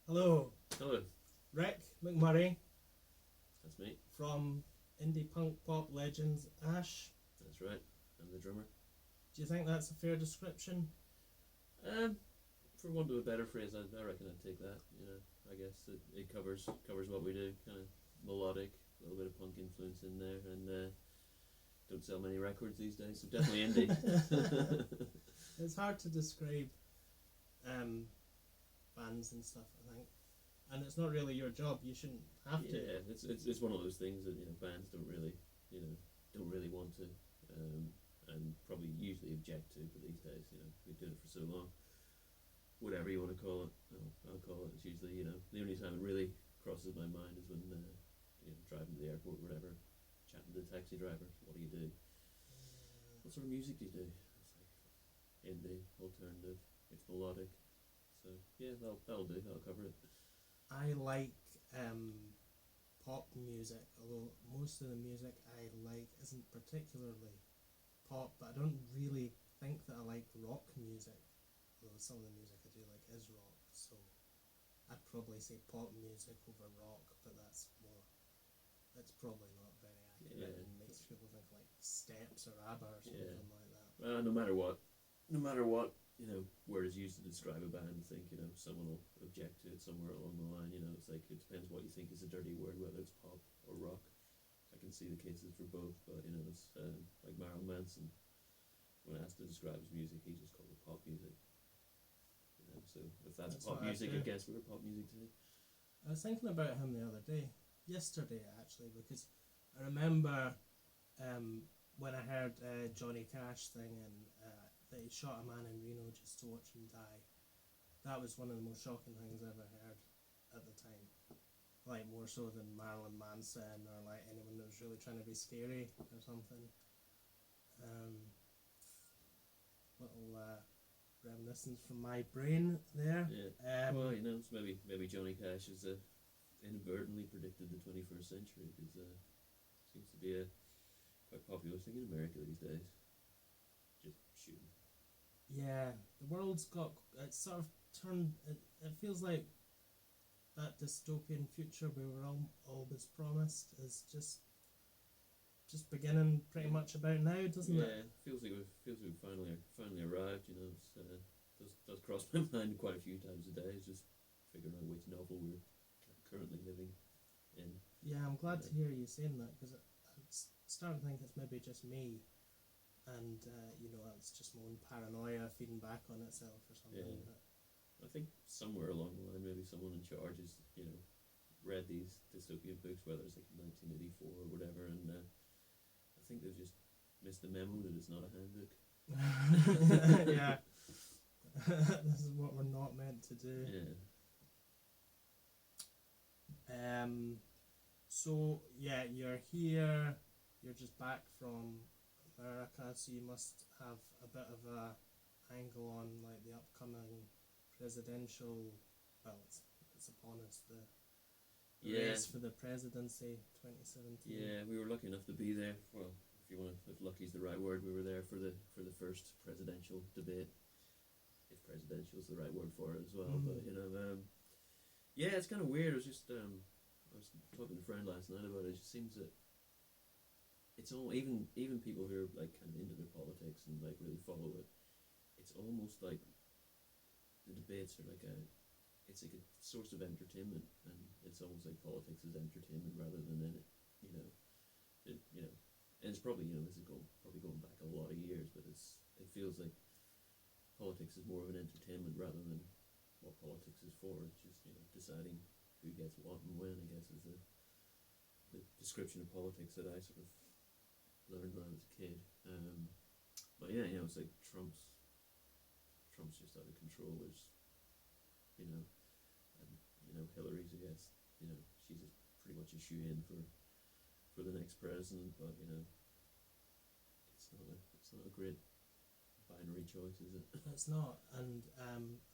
Hello, Hello, Rick McMurray that's me. from indie punk pop legends Ash. That's right. I'm the drummer. Do you think that's a fair description? Um, for want of a better phrase, I reckon I'd take that. I guess it covers what we do. Kind of melodic, a little bit of punk influence in there, and don't sell many records these days, so definitely indie. It's hard to describe bands and stuff, I think. And it's not really your job, you shouldn't have to. Yeah, it's one of those things that bands don't really want to, and probably usually object to. But these days, we've been doing it for so long. Whatever you want to call it, I'll call it. It's usually the only time it really crosses my mind is when driving to the airport, or whatever, chatting to the taxi driver. What do you do? What sort of music do you do? It's like indie, alternative. It's melodic. So yeah, that'll do. That'll cover it. I like pop music, although most of the music I like isn't particularly pop, but I don't really think that I like rock music, although some of the music I do like is rock, so I'd probably say pop music over rock, but that's probably not very accurate, Yeah. and makes people think like Steps or ABBA or something like that. No matter what, word is used to describe a band, I think someone will object to it somewhere along the line. It's like it depends what you think is a dirty word, whether it's pop or rock. I can see the cases for both, but it's like Marilyn Manson. When asked to describe his music, he just called it pop music. So if that's pop music, I guess we're pop music too. I was thinking about him the other day, yesterday actually, because I remember when I heard Johnny Cash thing and that he shot a man in Reno just to watch him die. That was one of the most shocking things I ever heard at the time. Like more so than Marilyn Manson or like anyone that was really trying to be scary or something. Little reminiscence from my brain there. Yeah. Well, it's maybe Johnny Cash has inadvertently predicted the 21st century, because seems to be a quite popular thing in America these days. Just shooting. Yeah, the world's got, it's sort of turned, it feels like that dystopian future we were always promised is just beginning pretty much about now, doesn't it? Yeah, feels like we've finally arrived. Does cross my mind quite a few times a day. It's just figuring out which novel we're currently living in. Yeah, I'm glad to hear you saying that, because I'm starting to think it's maybe just me, and it's just my own paranoia feeding back on itself or something. Yeah. I think somewhere along the line, maybe someone in charge has read these dystopian books, whether it's like 1984 or whatever, and I think they've just missed the memo that it's not a handbook. Yeah. This is what we're not meant to do. Yeah. So yeah, you're here, you're just back from America, so you must have a bit of a angle on like the upcoming presidential, well, it's upon us, the race for the presidency 2017. Yeah, we were lucky enough to be there. Well, if lucky is the right word, we were there for the first presidential debate, if presidential is the right word for it as well. But yeah, it's kind of weird. I was talking to a friend last night about it. It just seems that it's all, even people who are like kind of into their politics and like really follow it. It's almost like the debates are like it's like a source of entertainment, and it's almost like politics is entertainment rather than and it's probably this is probably going back a lot of years, but it feels like politics is more of an entertainment rather than what politics is for. It's just deciding who gets what and when, I guess, is the description of politics that I sort of learned when I was a kid. But yeah, it's like Trump's just out of control. There's and Hillary's, I guess, she's pretty much a shoe-in for the next president, but it's not a great binary choice, is it? It's not, and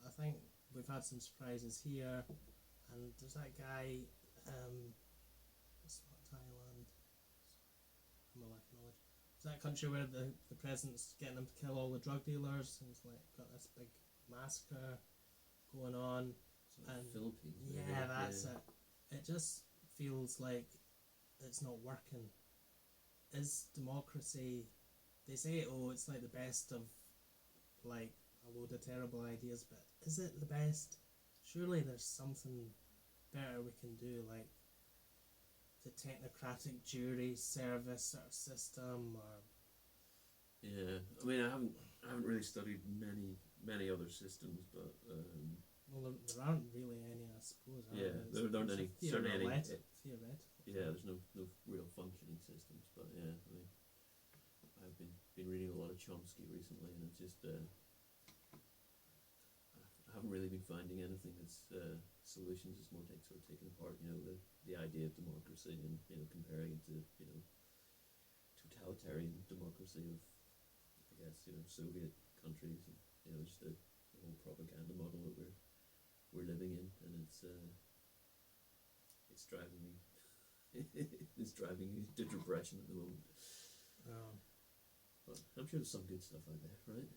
I think we've had some surprises here, and there's that guy, it's not Thailand, I'm a lack of knowledge. It's that country where the president's getting them to kill all the drug dealers, and he's like got this big massacre going on. So And Philippines. Maybe. yeah, that's it. It just feels like it's not working. Is democracy? They say, oh, it's like the best of like a load of terrible ideas, but is it the best? Surely there's something better we can do, like the technocratic jury service or system, or Yeah, I mean, I haven't really studied many other systems, but well, there aren't really any, I suppose. Are yeah, there? there aren't any certainly any. Theoretical. Yeah, there's no real functioning systems, but yeah, I mean, I've been reading a lot of Chomsky recently, and it's just I haven't really been finding anything that's solutions. It's more sort of taking apart, the idea of democracy and comparing it to totalitarian democracy of I guess Soviet countries and just the whole propaganda model that we're living in, and it's driving me it's driving me to depression at the moment. But I'm sure there's some good stuff out there, right?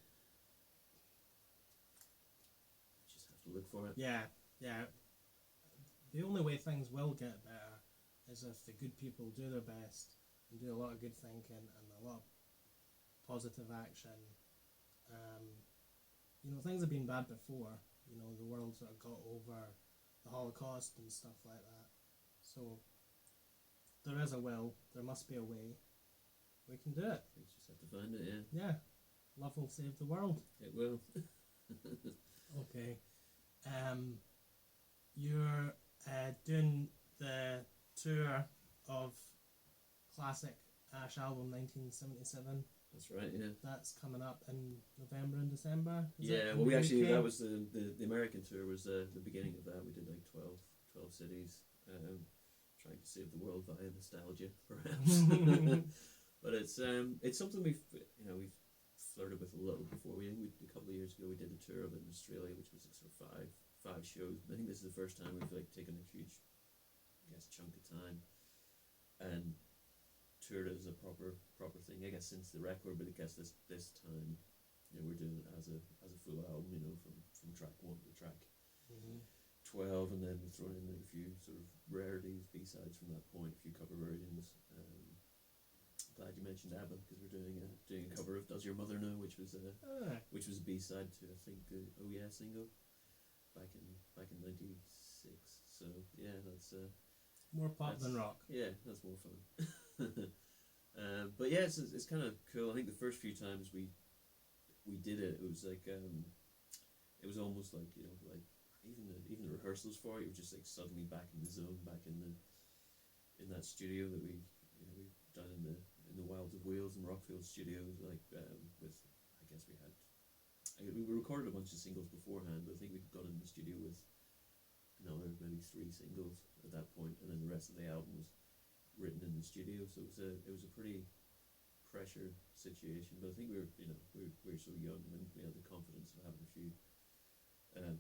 Just have to look for it. Yeah. The only way things will get better is if the good people do their best and do a lot of good thinking and a lot of positive action. Things have been bad before. The world sort of got over the Holocaust and stuff like that. So there is a will. There must be a way. We can do it. We just have to find it. Yeah. Yeah. Love will save the world. It will. Okay. You're doing the tour of classic Ash album 1977. That's right, yeah. That's coming up in November and December. Well, we actually, that was the American tour was the beginning of that. We did like 12 cities, trying to save the world via nostalgia, perhaps. But it's something we've flirted with a little before. A couple of years ago we did a tour of it in Australia, which was like sort of five shows. I think this is the first time we've like taken a huge, chunk of time and toured it as a proper thing. I guess since the record, but I guess this time, we're doing it as a full album. From track 1 to track 12, and then we've thrown in a few sort of rarities, B-sides from that point, a few cover versions. Glad you mentioned ABBA, because we're doing a cover of "Does Your Mother Know," which was a B-side to I think the "Oh Yeah" single back in '96. So yeah, that's more pop than rock. Yeah, that's more fun. But yeah, it's kind of cool. I think the first few times we did it, it was like it was almost like like even the rehearsals for it, you were just like suddenly back in the zone, back in that studio that we've done in the wilds of Wales and Rockfield Studios. Like with I guess we recorded a bunch of singles beforehand, but I think we'd gone in the studio with another maybe 3 singles at that point, and then the rest of the album was written in the studio. So it was a pretty pressure situation. But I think we were so young, and we had the confidence of having a few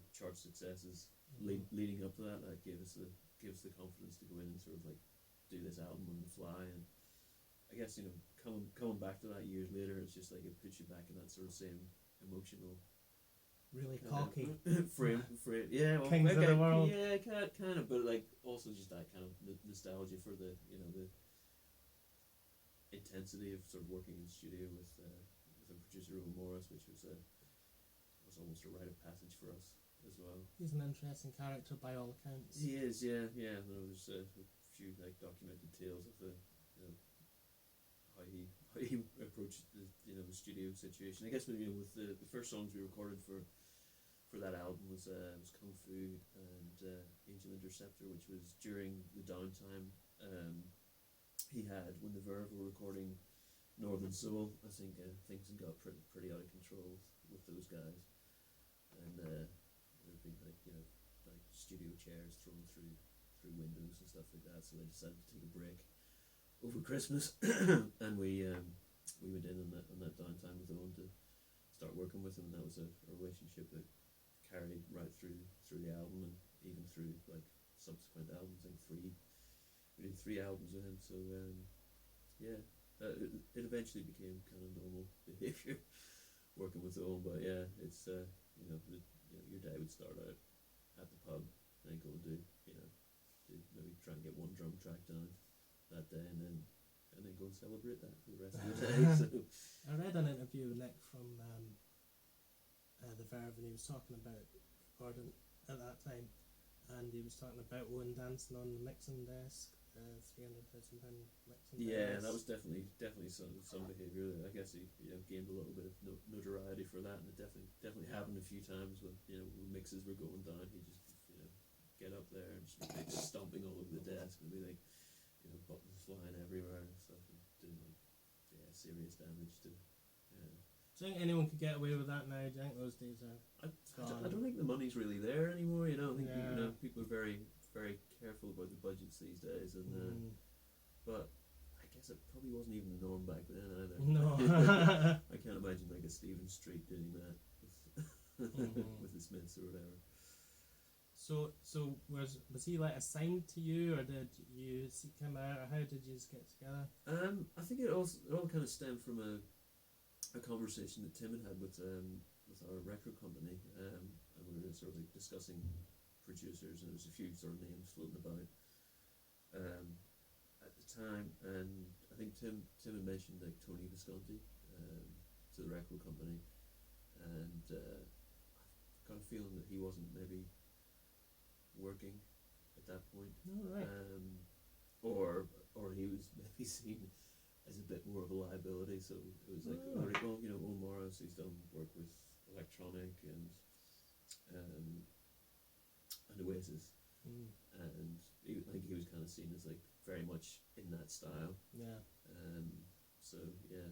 chart successes leading up to that. That gave us the confidence to go in and sort of like do this album on the fly. And I guess coming back to that years later, it's just like it puts you back in that sort of same emotional. Really cocky. Frame. Yeah, well, Kings of the world. Yeah, kind of, but like also just that kind of nostalgia for the the intensity of sort of working in the studio with our producer Owen Morris, which was almost a rite of passage for us as well. He's an interesting character by all accounts. He is, yeah. No, there's a few like documented tales of the how he approached the the studio situation. I guess with the first songs we recorded for that album was Kung Fu and Angel Interceptor, which was during the downtime he had when the Verve were recording Northern Soul. I think things had got pretty out of control with those guys, and there'd been like studio chairs thrown through windows and stuff like that. So they decided to take a break over Christmas, and we went in on that downtime with Owen to start working with him, and that was a relationship that carried right through the album and even through like subsequent albums. I think we did 3 albums with him. So it eventually became kind of normal behavior working with Owen. But yeah, it's your dad would start out at the pub, and go and do maybe try and get one drum track down that day, and then go and celebrate that for the rest of the day. So I read an interview with Nick from the Verve, and he was talking about recording at that time, and he was talking about Owen dancing on the mixing desk, £300,000 mixing yeah, desk. that was definitely some behaviour. I guess he gained a little bit of notoriety for that, and it definitely happened a few times when when mixes were going down. He just get up there and just be like stomping all over the desk and be like buttons flying everywhere and stuff, and doing serious damage to. Do you think anyone could get away with that now? Do you think those days are gone? I don't think the money's really there anymore. I think Yeah. people are very, very careful about the budgets these days, and but I guess it probably wasn't even the norm back then either. No. I can't imagine like a Stephen Street doing that with the Smiths or whatever. So was he like assigned to you, or did you seek him out, or how did you get together? I think it all kind of stemmed from a conversation that Tim had with our record company, and we were sort of like discussing producers, and there was a few sort of names floating about at the time, and I think Tim had mentioned like Tony Visconti to the record company, and I got a feeling that he wasn't maybe working at that point, right. or he was maybe seen as a bit more of a liability. So it was like, Owen Morris, he's done work with Electronic and Oasis, and he was kind of seen as like very much in that style. Yeah. So yeah.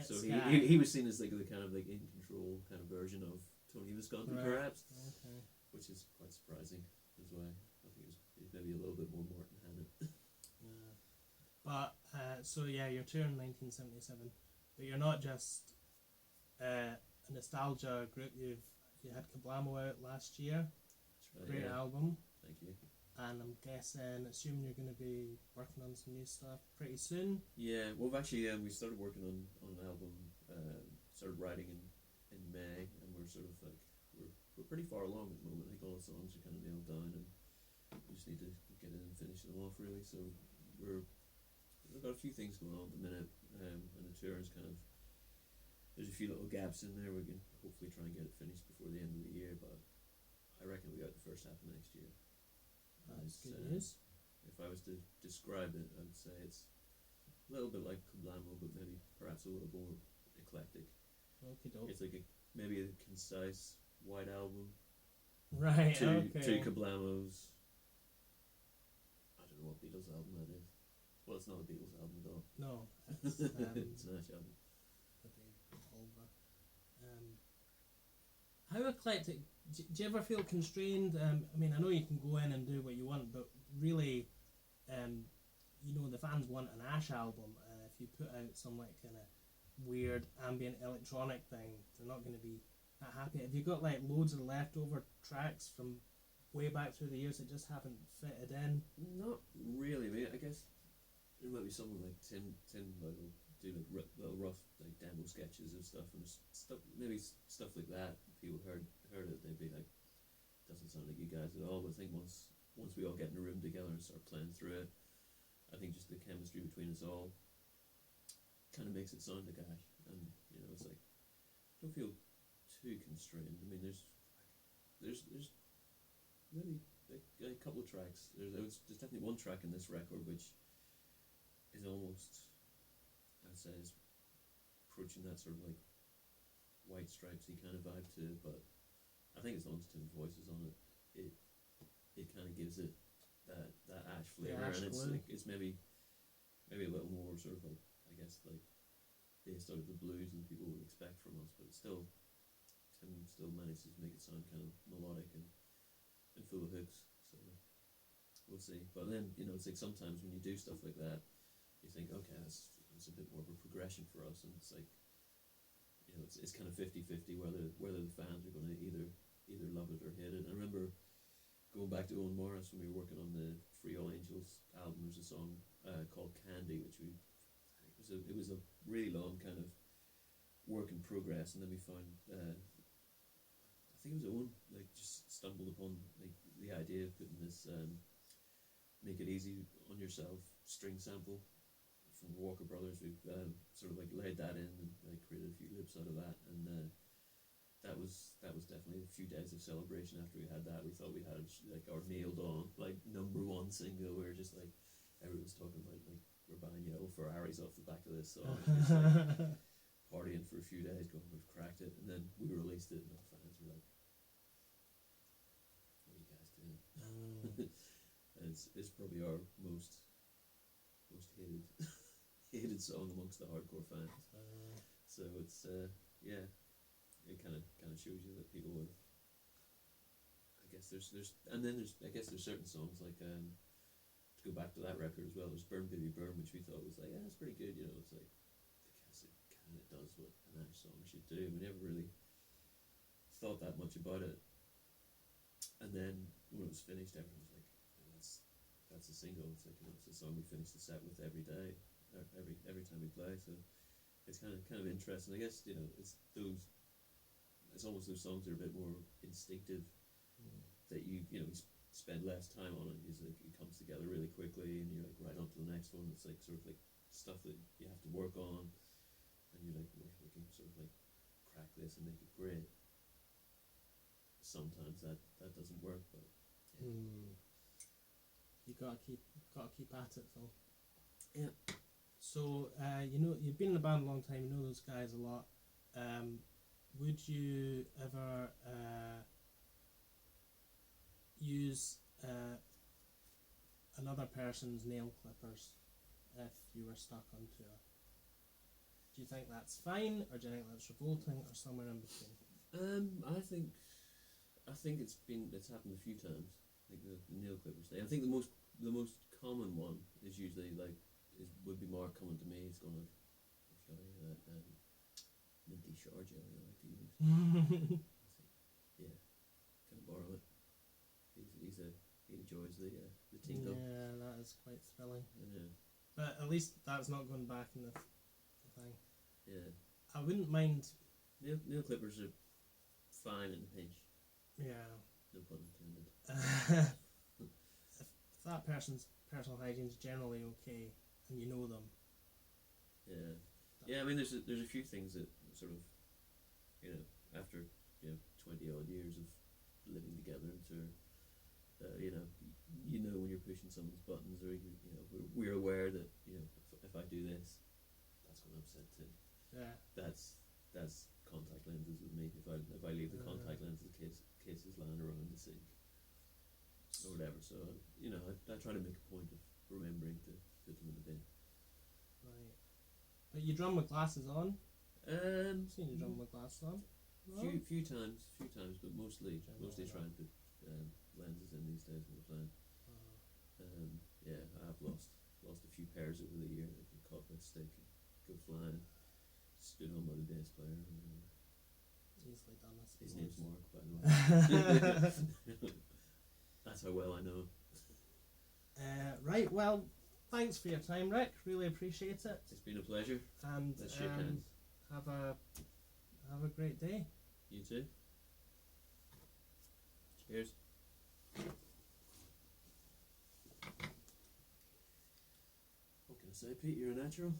So Sky. he was seen as like the kind of like in control kind of version of Tony Visconti, perhaps, which is quite surprising as well. I think it was maybe a little bit more Morton Hannon. Yeah. But so yeah, you're touring 1977, but you're not just a nostalgia group. You had Kablamo out last year. That's right, Great yeah. album. Thank you. And I'm assuming you're going to be working on some new stuff pretty soon. Yeah, well, actually, we started working on an album. Started writing in May, and we're sort of like we're pretty far along at the moment. I think all the songs are kind of nailed down, and we just need to get in and finish them off, really. So we've got a few things going on at the minute, and the tour is kind of, there's a few little gaps in there. We can hopefully try and get it finished before the end of the year, but I reckon we'll be out the first half of next year. That's good news. If I was to describe it, I would say it's a little bit like Kablamo, but maybe perhaps a little more eclectic. It's like maybe a concise white album. Right. Two Kablamos. I don't know what Beatles album that is. Well, it's not a Beatles album at all. No, it's it's an Ash album. How eclectic? Do you ever feel constrained? I mean, I know you can go in and do what you want, but really, the fans want an Ash album. If you put out some like kind of weird ambient electronic thing, they're not going to be that happy. Have you got like loads of leftover tracks from way back through the years that just haven't fitted in? Not really. I mean, I guess there might be someone like Tim like will do like little rough like demo sketches of stuff, and stuff like that. If people heard it, they'd be like, doesn't sound like you guys at all. But I think once we all get in a room together and start playing through it, I think just the chemistry between us all kind of makes it sound like Ash, and it's like, don't feel too constrained. I mean, there's maybe a couple of tracks. There's definitely one track in this record which is almost, I'd say, is approaching that sort of like White Stripesy kind of vibe to it, but I think as long as Tim's voice is on it, it kind of gives it that Ash flavour, and it's maybe a little more sort of like, I guess, like based out of the blues than people would expect from us, but Tim still manages to make it sound kind of melodic and full of hooks. So we'll see. But then it's like sometimes when you do stuff like that, you think, okay, that's a bit more of a progression for us, and it's like, it's kind of 50-50 whether the fans are going to either love it or hate it. And I remember going back to Owen Morris when we were working on the Free All Angels album. There's a song called Candy, which it was a really long kind of work in progress, and then we found I think it was Owen, like, just stumbled upon like the idea of putting this make it easy on yourself string sample from Walker Brothers. We've sort of like laid that in and like created a few loops out of that, and that was definitely a few days of celebration after we had that. We thought we had like our nailed on like #1 single. We were just like, everyone's talking about like, we're buying yellow Ferraris off the back of this song. Just like partying for a few days, going, we've cracked it, and then we released it, and our fans were like, "What are you guys doing?" It's probably our most hated hated song amongst the hardcore fans. So it's yeah, it kind of shows you that people were. I guess there's certain songs like to go back to that record as well. There's Burn Baby Burn, which we thought was like, yeah, it's pretty good. You know, it's like, because it kind of does what an Irish song should do. We never really thought that much about it. And then when it was finished, everyone was like, oh, that's a single. It's like, you know, it's a song we finish the set with every day, every time we play. So it's kind of interesting. I guess, you know, it's almost those songs that are a bit more instinctive, that you spend less time on it. It's like it comes together really quickly, and you're like right on to the next one. It's like sort of like stuff that you have to work on, and you're like, we can sort of like crack this and make it great. Sometimes that doesn't work, but yeah. You gotta keep at it, Phil. Yeah. So you've been in the band a long time. You know those guys a lot. Would you ever use another person's nail clippers if you were stuck on tour? Do you think that's fine, or do you think that's revolting, or somewhere in between? I think it's happened a few times. Like the nail clippers thing. I think the most common one is usually would be Mark coming to me. He's going, "I've got a minty shower jelly I like to use." Yeah, can I borrow it? He enjoys the tingle. Yeah, that is quite thrilling. Yeah. But at least that's not going back in the thing. Yeah. I wouldn't mind. Nail clippers are fine in a pinch. Yeah. No pun intended. If that person's personal hygiene's generally okay, and you know them. Yeah. Yeah, I mean, there's a few things that sort of, after 20 odd years of living together and tour, when you're pushing someone's buttons, or we're aware that if I do this, that's going to upset Tim. Yeah. That's contact lenses with me. If I leave the contact lenses cases lying around the sink or whatever, so I try to make a point of remembering to put them in the bin. Right. But you drum with glasses on? I've seen you drum with glasses on. Few times, but mostly try and put lenses in these days when we're playing. Yeah, I have lost a few pairs over the year. I've been caught by a stick and go flying. Stood on by the bass player. Easily done, I suppose. His name's Mark, by the way. That's how well I know him. Right, well, thanks for your time, Rick. Really appreciate it. It's been a pleasure. And Let's shake hands. Have a great day. You too. Cheers. What can I say, Pete? You're a natural.